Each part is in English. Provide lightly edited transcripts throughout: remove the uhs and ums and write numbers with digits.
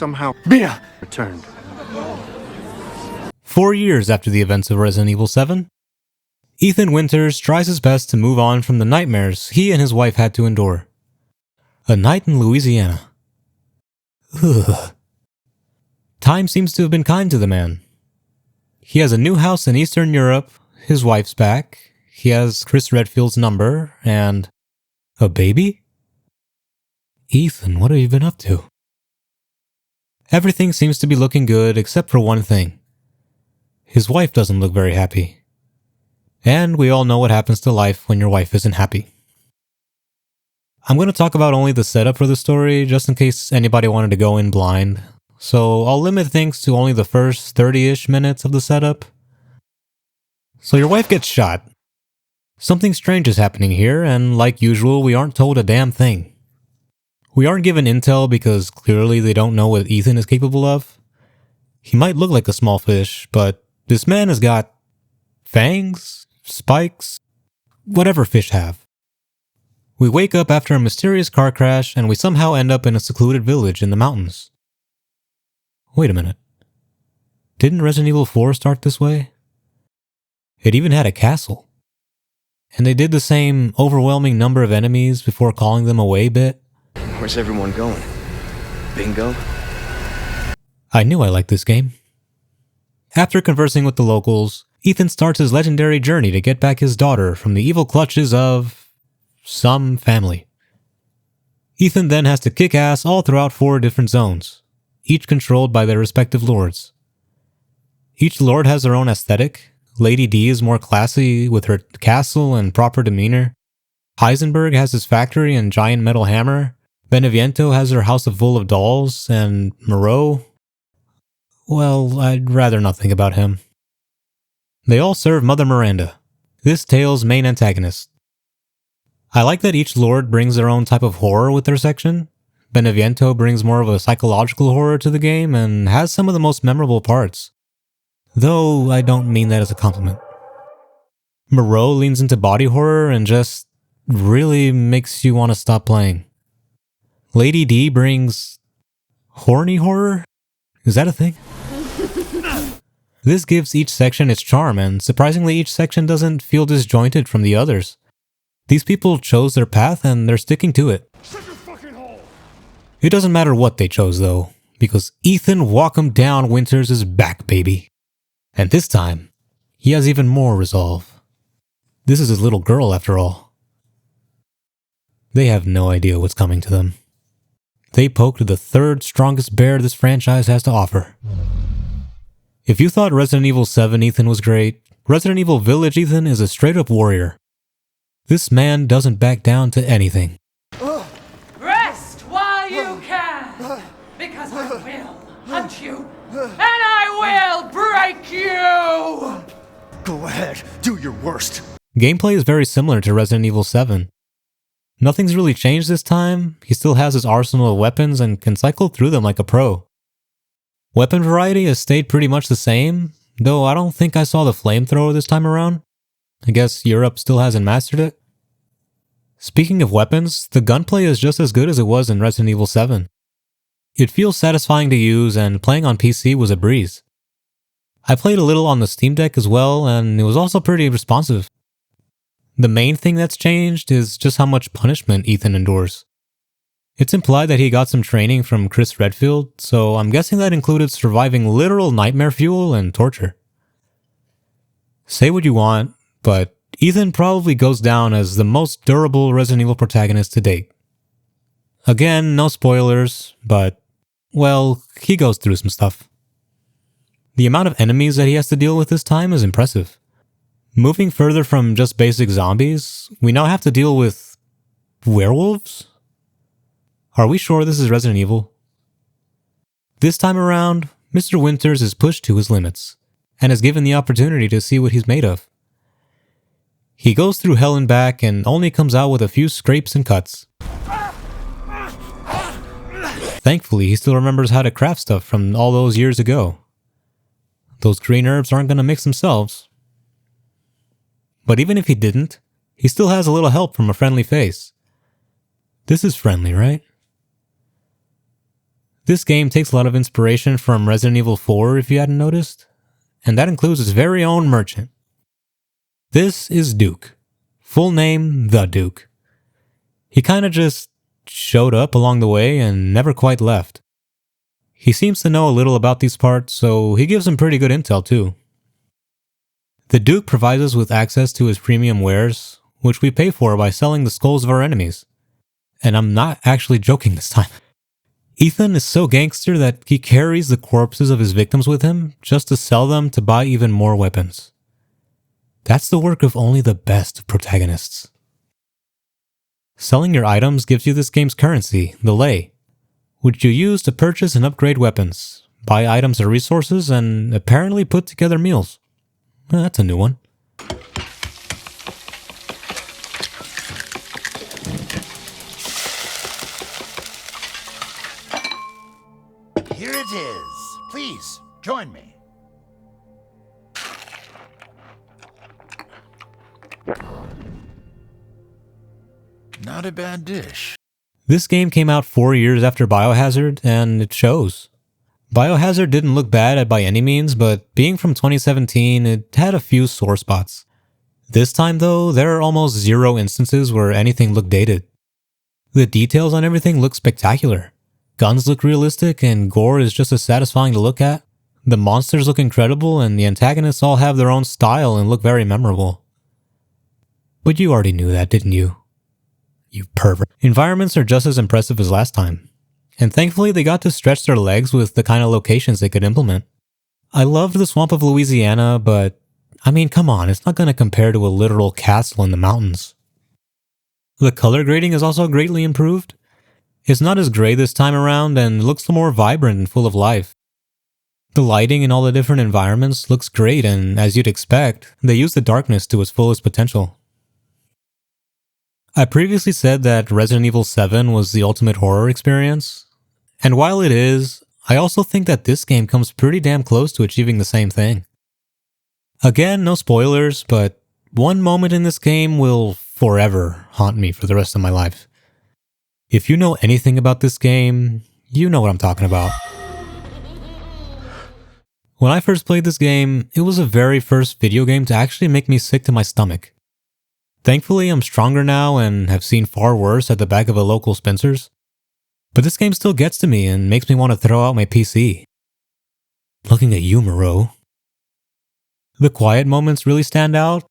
somehow Mia returned. 4 years after the events of Resident Evil 7, Ethan Winters tries his best to move on from the nightmares he and his wife had to endure. A night in Louisiana. Ugh. Time seems to have been kind to the man. He has a new house in Eastern Europe, his wife's back, he has Chris Redfield's number, and a baby? Ethan, what have you been up to? Everything seems to be looking good except for one thing. His wife doesn't look very happy. And we all know what happens to life when your wife isn't happy. I'm going to talk about only the setup for the story, just in case anybody wanted to go in blind. So I'll limit things to only the first 30-ish minutes of the setup. So your wife gets shot. Something strange is happening here, and like usual, we aren't told a damn thing. We aren't given intel because clearly they don't know what Ethan is capable of. He might look like a small fish, but this man has got fangs, spikes, whatever fish have. We wake up after a mysterious car crash and we somehow end up in a secluded village in the mountains. Wait a minute. Didn't Resident Evil 4 start this way? It even had a castle. And they did the same overwhelming number of enemies before calling them away bit. Where's everyone going? Bingo? I knew I liked this game. After conversing with the locals, Ethan starts his legendary journey to get back his daughter from the evil clutches of some family. Ethan then has to kick ass all throughout 4 different zones, each controlled by their respective lords. Each lord has their own aesthetic. Lady D is more classy with her castle and proper demeanor. Heisenberg has his factory and giant metal hammer. Beneviento has her house full of dolls, and Moreau, well, I'd rather not think about him. They all serve Mother Miranda, this tale's main antagonist. I like that each lord brings their own type of horror with their section. Beneviento brings more of a psychological horror to the game and has some of the most memorable parts. Though I don't mean that as a compliment. Moreau leans into body horror and just really makes you want to stop playing. Lady D brings horny horror? Is that a thing? This gives each section its charm, and surprisingly each section doesn't feel disjointed from the others. These people chose their path and they're sticking to it. Shut your fucking hole! It doesn't matter what they chose though, because Ethan Walk 'em Down Winters is back, baby. And this time, he has even more resolve. This is his little girl after all. They have no idea what's coming to them. They poked the 3rd strongest bear this franchise has to offer. If you thought Resident Evil 7 Ethan was great, Resident Evil Village Ethan is a straight-up warrior. This man doesn't back down to anything. Rest while you can, because I will hunt you, and I will break you! Go ahead, do your worst. Gameplay is very similar to Resident Evil 7. Nothing's really changed this time. He still has his arsenal of weapons and can cycle through them like a pro. Weapon variety has stayed pretty much the same, though I don't think I saw the flamethrower this time around. I guess Europe still hasn't mastered it. Speaking of weapons, the gunplay is just as good as it was in Resident Evil 7. It feels satisfying to use, and playing on PC was a breeze. I played a little on the Steam Deck as well, and it was also pretty responsive. The main thing that's changed is just how much punishment Ethan endures. It's implied that he got some training from Chris Redfield, so I'm guessing that included surviving literal nightmare fuel and torture. Say what you want, but Ethan probably goes down as the most durable Resident Evil protagonist to date. Again, no spoilers, but, well, he goes through some stuff. The amount of enemies that he has to deal with this time is impressive. Moving further from just basic zombies, we now have to deal with werewolves? Are we sure this is Resident Evil? This time around, Mr. Winters is pushed to his limits, and is given the opportunity to see what he's made of. He goes through hell and back and only comes out with a few scrapes and cuts. Thankfully, he still remembers how to craft stuff from all those years ago. Those green herbs aren't going to mix themselves. But even if he didn't, he still has a little help from a friendly face. This is friendly, right? This game takes a lot of inspiration from Resident Evil 4 if you hadn't noticed, and that includes its very own merchant. This is Duke. Full name, The Duke. He kinda just showed up along the way and never quite left. He seems to know a little about these parts, so he gives them pretty good intel too. The Duke provides us with access to his premium wares, which we pay for by selling the skulls of our enemies. And I'm not actually joking this time. Ethan is so gangster that he carries the corpses of his victims with him just to sell them to buy even more weapons. That's the work of only the best of protagonists. Selling your items gives you this game's currency, the lei, which you use to purchase and upgrade weapons, buy items or resources, and apparently put together meals. Well, that's a new one. Here it is. Please, join me. Not a bad dish. This game came out 4 years after Biohazard, and it shows. Biohazard didn't look bad by any means, but being from 2017, it had a few sore spots. This time though, there are almost zero instances where anything looked dated. The details on everything look spectacular. Guns look realistic, and gore is just as satisfying to look at. The monsters look incredible, and the antagonists all have their own style and look very memorable. But you already knew that, didn't you? You pervert. Environments are just as impressive as last time. And thankfully they got to stretch their legs with the kind of locations they could implement. I loved the swamp of Louisiana, but I mean, come on, it's not going to compare to a literal castle in the mountains. The color grading is also greatly improved. It's not as gray this time around and looks more vibrant and full of life. The lighting in all the different environments looks great, and as you'd expect, they use the darkness to its fullest potential. I previously said that Resident Evil 7 was the ultimate horror experience, and while it is, I also think that this game comes pretty damn close to achieving the same thing. Again, no spoilers, but one moment in this game will forever haunt me for the rest of my life. If you know anything about this game, you know what I'm talking about. When I first played this game, it was the very first video game to actually make me sick to my stomach. Thankfully, I'm stronger now and have seen far worse at the back of a local Spencer's. But this game still gets to me and makes me want to throw out my PC. Looking at you, Moreau. The quiet moments really stand out.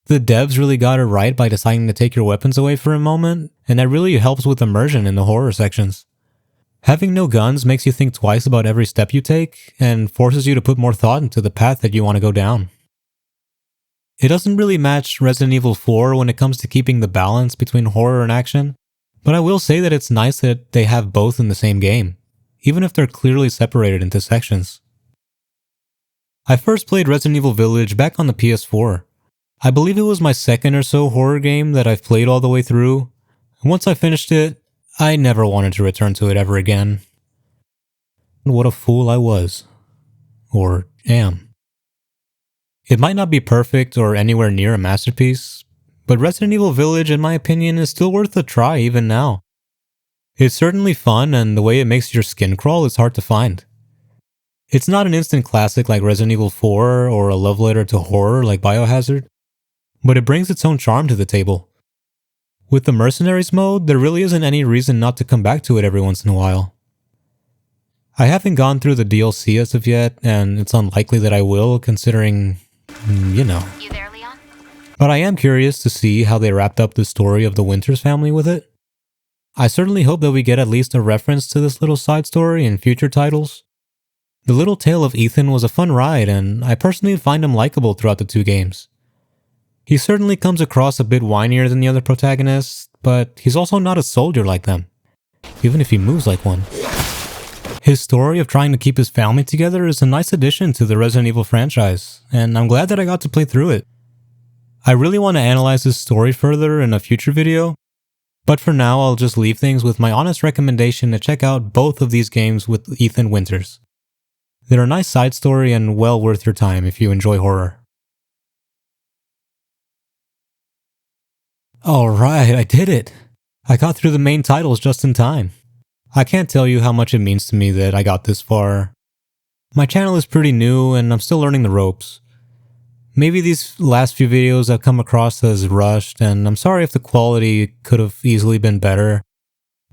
The devs really got it right by deciding to take your weapons away for a moment, and that really helps with immersion in the horror sections. Having no guns makes you think twice about every step you take, and forces you to put more thought into the path that you want to go down. It doesn't really match Resident Evil 4 when it comes to keeping the balance between horror and action, but I will say that it's nice that they have both in the same game, even if they're clearly separated into sections. I first played Resident Evil Village back on the PS4. I believe it was my second or so horror game that I've played all the way through, and once I finished it, I never wanted to return to it ever again. What a fool I was. Or am. It might not be perfect or anywhere near a masterpiece, but Resident Evil Village, in my opinion, is still worth a try even now. It's certainly fun, and the way it makes your skin crawl is hard to find. It's not an instant classic like Resident Evil 4 or a love letter to horror like Biohazard, but it brings its own charm to the table. With the Mercenaries mode, there really isn't any reason not to come back to it every once in a while. I haven't gone through the DLC as of yet, and it's unlikely that I will, considering, you know. You there, Leon? But I am curious to see how they wrapped up the story of the Winters family with it. I certainly hope that we get at least a reference to this little side story in future titles. The little tale of Ethan was a fun ride, and I personally find him likable throughout the two games. He certainly comes across a bit whinier than the other protagonists, but he's also not a soldier like them, even if he moves like one. His story of trying to keep his family together is a nice addition to the Resident Evil franchise, and I'm glad that I got to play through it. I really want to analyze this story further in a future video, but for now I'll just leave things with my honest recommendation to check out both of these games with Ethan Winters. They're a nice side story and well worth your time if you enjoy horror. Alright, I did it! I got through the main titles just in time. I can't tell you how much it means to me that I got this far. My channel is pretty new and I'm still learning the ropes. Maybe these last few videos have come across as rushed, and I'm sorry if the quality could have easily been better.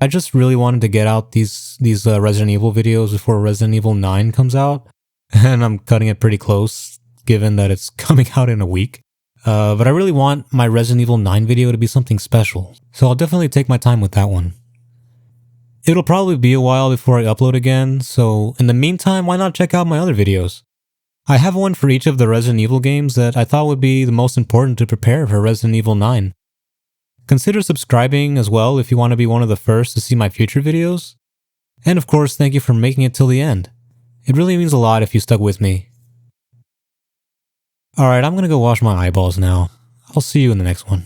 I just really wanted to get out these Resident Evil videos before Resident Evil 9 comes out, and I'm cutting it pretty close, given that it's coming out in a week. But I really want my Resident Evil 9 video to be something special, so I'll definitely take my time with that one. It'll probably be a while before I upload again, so in the meantime, why not check out my other videos? I have one for each of the Resident Evil games that I thought would be the most important to prepare for Resident Evil 9. Consider subscribing as well if you want to be one of the first to see my future videos. And of course, thank you for making it till the end. It really means a lot if you stuck with me. Alright, I'm gonna go wash my eyeballs now. I'll see you in the next one.